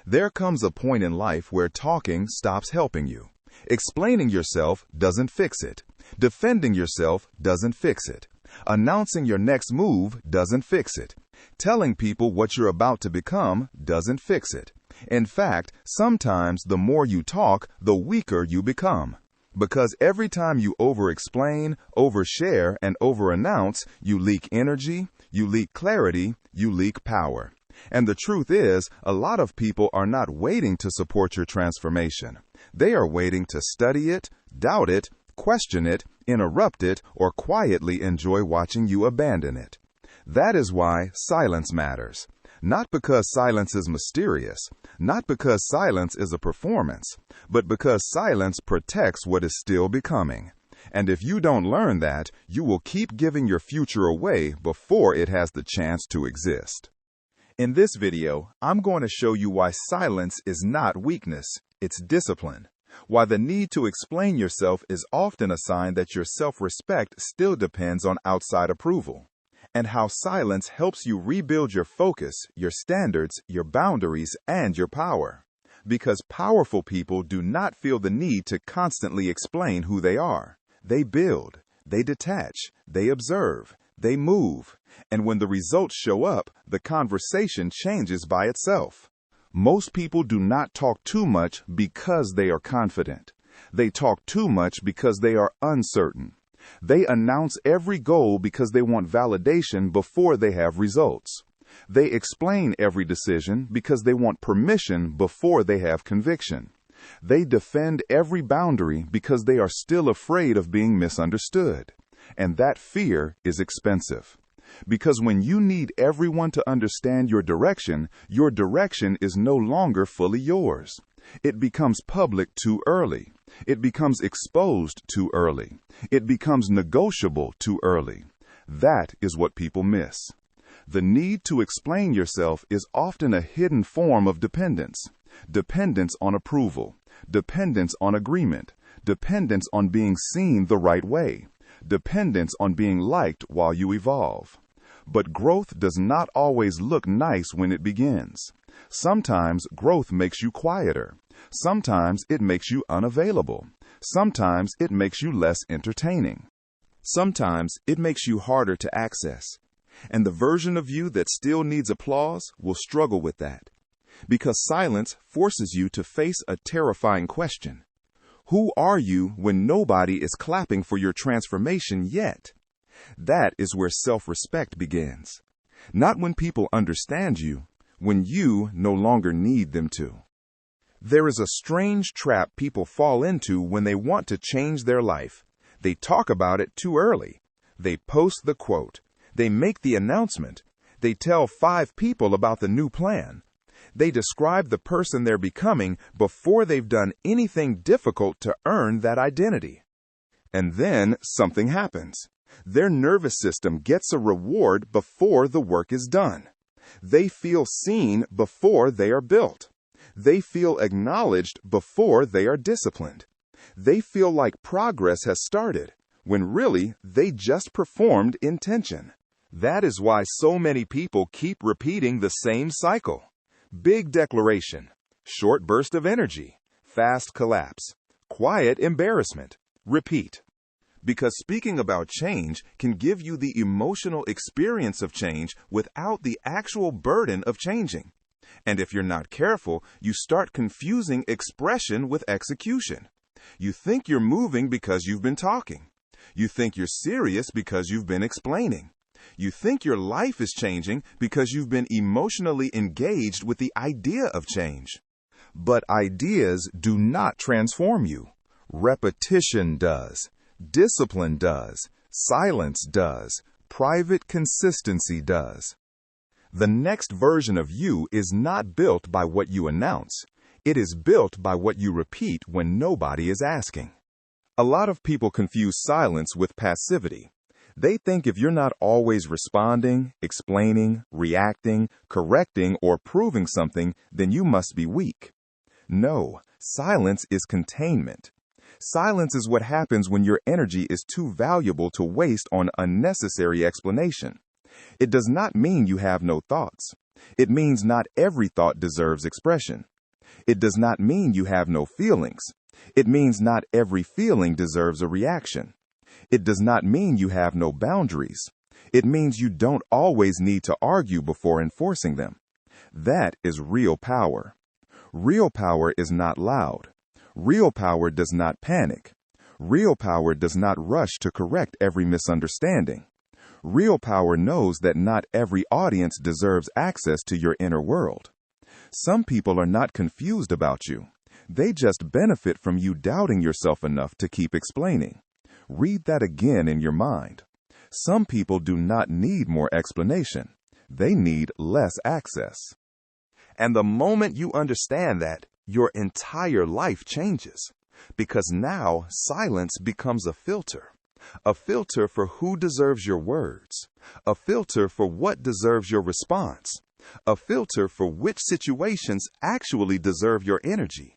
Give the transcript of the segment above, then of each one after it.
There comes a point in life where talking stops helping you. Explaining yourself doesn't fix it. Defending yourself doesn't fix it. Announcing your next move doesn't fix it. Telling people what you're about to become doesn't fix it. In fact, sometimes the more you talk, the weaker you become. Because every time you over-explain, overshare, and over-announce, you leak energy, you leak clarity, you leak power. And the truth is, a lot of people are not waiting to support your transformation. They are waiting to study it, doubt it, question it, interrupt it, or quietly enjoy watching you abandon it. That is why silence matters. Not because silence is mysterious, not because silence is a performance, but because silence protects what is still becoming. And if you don't learn that, you will keep giving your future away before it has the chance to exist. In this video, I'm going to show you why silence is not weakness, it's discipline. Why the need to explain yourself is often a sign that your self-respect still depends on outside approval. And how silence helps you rebuild your focus, your standards, your boundaries, and your power. Because powerful people do not feel the need to constantly explain who they are. They build, they detach, they observe, they move. And when the results show up, the conversation changes by itself. Most people do not talk too much because they are confident. They talk too much because they are uncertain. They announce every goal because they want validation before they have results. They explain every decision because they want permission before they have conviction. They defend every boundary because they are still afraid of being misunderstood. And that fear is expensive. Because when you need everyone to understand your direction is no longer fully yours. It becomes public too early. It becomes exposed too early. It becomes negotiable too early. That is what people miss. The need to explain yourself is often a hidden form of dependence. Dependence on approval. Dependence on agreement. Dependence on being seen the right way. Dependence on being liked while you evolve. But growth does not always look nice when it begins. Sometimes growth makes you quieter. Sometimes it makes you unavailable. Sometimes it makes you less entertaining. Sometimes it makes you harder to access. And the version of you that still needs applause will struggle with that. Because silence forces you to face a terrifying question. Who are you when nobody is clapping for your transformation yet? That is where self-respect begins. Not when people understand you, when you no longer need them to. There is a strange trap people fall into when they want to change their life. They talk about it too early. They post the quote. They make the announcement. They tell 5 people about the new plan. They describe the person they're becoming before they've done anything difficult to earn that identity. And then something happens. Their nervous system gets a reward before the work is done. They feel seen before they are built. They feel acknowledged before they are disciplined. They feel like progress has started, when really they just performed intention. That is why so many people keep repeating the same cycle. Big declaration, short burst of energy, fast collapse, quiet embarrassment, repeat. Because speaking about change can give you the emotional experience of change without the actual burden of changing. And if you're not careful, you start confusing expression with execution. You think you're moving because you've been talking. You think you're serious because you've been explaining. You think your life is changing because you've been emotionally engaged with the idea of change. But ideas do not transform you. Repetition does. Discipline does. Silence does. Private consistency does. The next version of you is not built by what you announce. It is built by what you repeat when nobody is asking. A lot of people confuse silence with passivity. They think if you're not always responding, explaining, reacting, correcting, or proving something, then you must be weak. No, silence is containment. Silence is what happens when your energy is too valuable to waste on unnecessary explanation. It does not mean you have no thoughts. It means not every thought deserves expression. It does not mean you have no feelings. It means not every feeling deserves a reaction. It does not mean you have no boundaries. It means you don't always need to argue before enforcing them. That is real power. Real power is not loud. Real power does not panic. Real power does not rush to correct every misunderstanding. Real power knows that not every audience deserves access to your inner world. Some people are not confused about you. They just benefit from you doubting yourself enough to keep explaining. Read that again in your mind. Some people do not need more explanation. They need less access. And the moment you understand that, your entire life changes. Because now silence becomes a filter. A filter for who deserves your words. A filter for what deserves your response. A filter for which situations actually deserve your energy.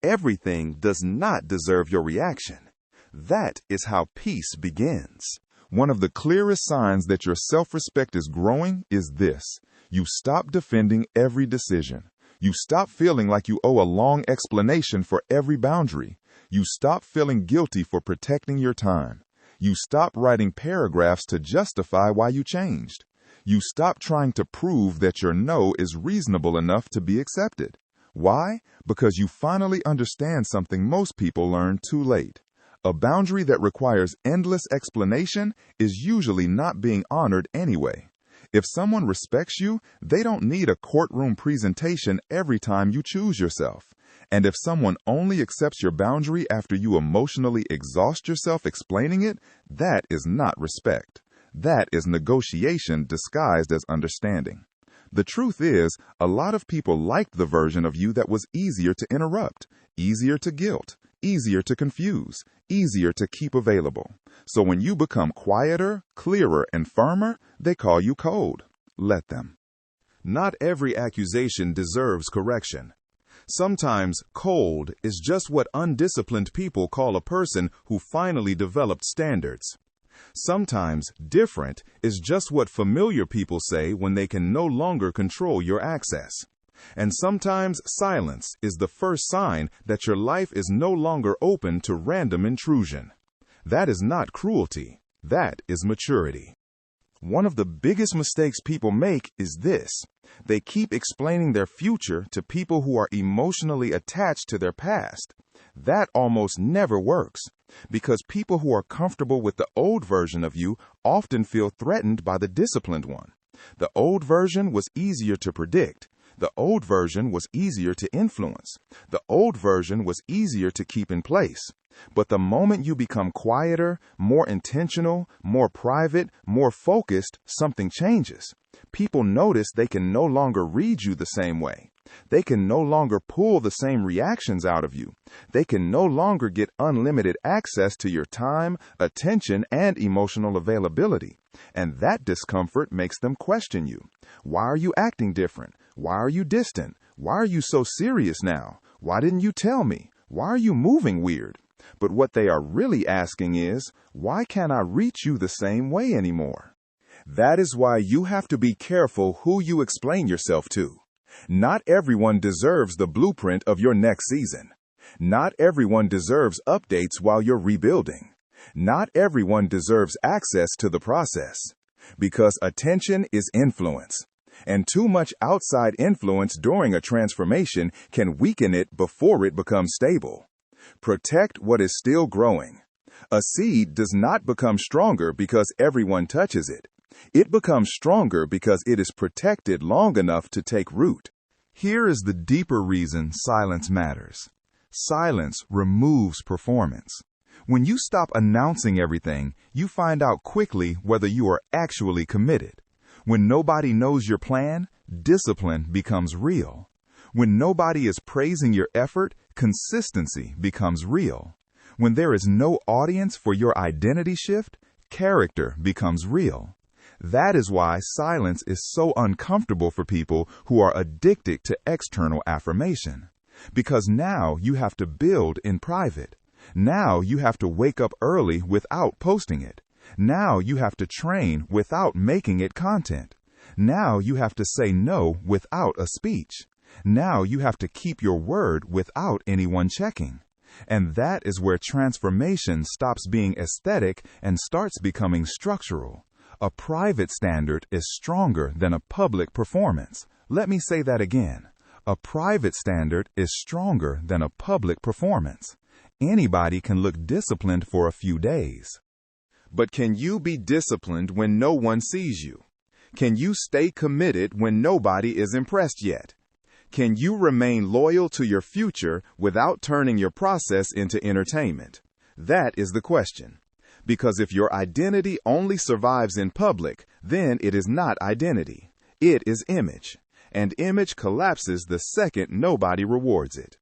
Everything does not deserve your reaction. That is how peace begins. One of the clearest signs that your self-respect is growing is this. You stop defending every decision. You stop feeling like you owe a long explanation for every boundary. You stop feeling guilty for protecting your time. You stop writing paragraphs to justify why you changed. You stop trying to prove that your no is reasonable enough to be accepted. Why? Because you finally understand something most people learn too late. A boundary that requires endless explanation is usually not being honored anyway. If someone respects you, they don't need a courtroom presentation every time you choose yourself. And if someone only accepts your boundary after you emotionally exhaust yourself explaining it, that is not respect. That is negotiation disguised as understanding. The truth is, a lot of people liked the version of you that was easier to interrupt, easier to guilt, easier to confuse, easier to keep available. So when you become quieter, clearer, and firmer, they call you cold. Let them. Not every accusation deserves correction. Sometimes cold is just what undisciplined people call a person who finally developed standards. Sometimes different is just what familiar people say when they can no longer control your access. And sometimes silence is the first sign that your life is no longer open to random intrusion. That is not cruelty. That is maturity. One of the biggest mistakes people make is this. They keep explaining their future to people who are emotionally attached to their past. That almost never works, because people who are comfortable with the old version of you often feel threatened by the disciplined one. The old version was easier to predict. The old version was easier to influence. The old version was easier to keep in place. But the moment you become quieter, more intentional, more private, more focused, something changes. People notice they can no longer read you the same way. They can no longer pull the same reactions out of you. They can no longer get unlimited access to your time, attention, and emotional availability. And that discomfort makes them question you. Why are you acting different? Why are you distant? Why are you so serious now? Why didn't you tell me? Why are you moving weird? But what they are really asking is, why can't I reach you the same way anymore? That is why you have to be careful who you explain yourself to. Not everyone deserves the blueprint of your next season. Not everyone deserves updates while you're rebuilding. Not everyone deserves access to the process. Because attention is influence. And too much outside influence during a transformation can weaken it before it becomes stable. Protect what is still growing. A seed does not become stronger because everyone touches it. It becomes stronger because it is protected long enough to take root. Here is the deeper reason silence matters. Silence removes performance. When you stop announcing everything, you find out quickly whether you are actually committed. When nobody knows your plan, discipline becomes real. When nobody is praising your effort, consistency becomes real. When there is no audience for your identity shift, character becomes real. That is why silence is so uncomfortable for people who are addicted to external affirmation. Because now you have to build in private. Now you have to wake up early without posting it. Now you have to train without making it content. Now you have to say no without a speech. Now you have to keep your word without anyone checking. And that is where transformation stops being aesthetic and starts becoming structural. A private standard is stronger than a public performance. Let me say that again. A private standard is stronger than a public performance. Anybody can look disciplined for a few days. But can you be disciplined when no one sees you? Can you stay committed when nobody is impressed yet? Can you remain loyal to your future without turning your process into entertainment? That is the question. Because if your identity only survives in public, then it is not identity. It is image. And image collapses the second nobody rewards it.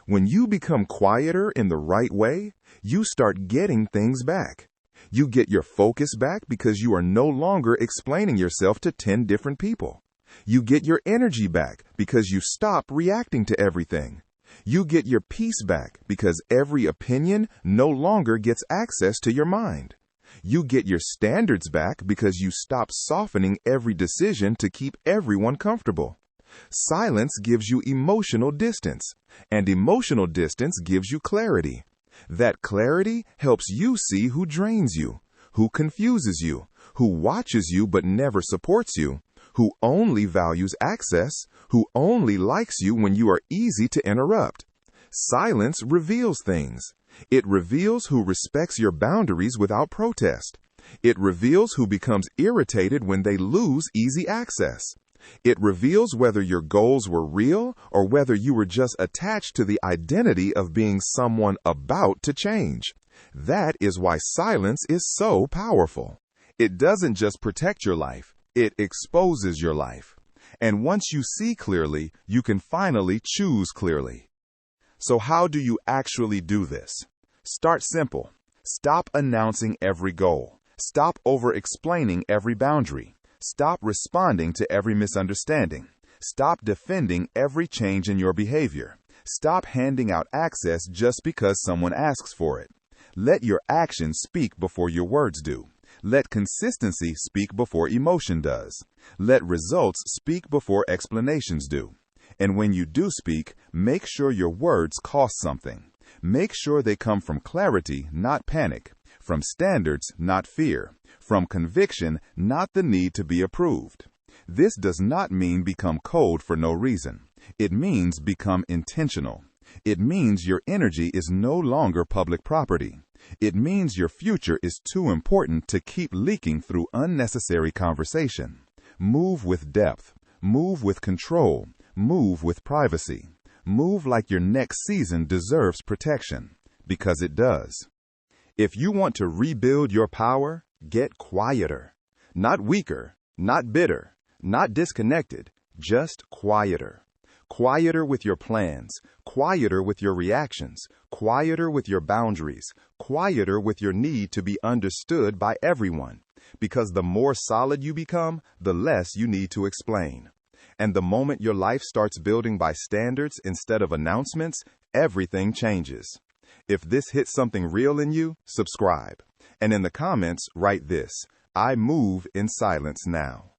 When you become quieter in the right way, you start getting things back. You get your focus back because you are no longer explaining yourself to 10 different people. You get your energy back because you stop reacting to everything. You get your peace back because every opinion no longer gets access to your mind. You get your standards back because you stop softening every decision to keep everyone comfortable. Silence gives you emotional distance, and emotional distance gives you clarity. That clarity helps you see who drains you, who confuses you, who watches you but never supports you, who only values access, who only likes you when you are easy to interrupt. Silence reveals things. It reveals who respects your boundaries without protest. It reveals who becomes irritated when they lose easy access. It reveals whether your goals were real or whether you were just attached to the identity of being someone about to change. That is why silence is so powerful. It doesn't just protect your life, it exposes your life. And once you see clearly, you can finally choose clearly. So how do you actually do this? Start simple. Stop announcing every goal. Stop over-explaining every boundary. Stop responding to every misunderstanding. Stop defending every change in your behavior. Stop handing out access just because someone asks for it. Let your actions speak before your words do. Let consistency speak before emotion does. Let results speak before explanations do. And when you do speak, make sure your words cost something. Make sure they come from clarity, not panic. From standards, not fear. From conviction, not the need to be approved. This does not mean become cold for no reason. It means become intentional. It means your energy is no longer public property. It means your future is too important to keep leaking through unnecessary conversation. Move with depth. Move with control. Move with privacy. Move like your next season deserves protection. Because it does. If you want to rebuild your power, get quieter. Not weaker, not bitter, not disconnected, just quieter. Quieter with your plans, quieter with your reactions, quieter with your boundaries, quieter with your need to be understood by everyone. Because the more solid you become, the less you need to explain. And the moment your life starts building by standards instead of announcements, everything changes. If this hits something real in you, subscribe. And in the comments, write this: I move in silence now.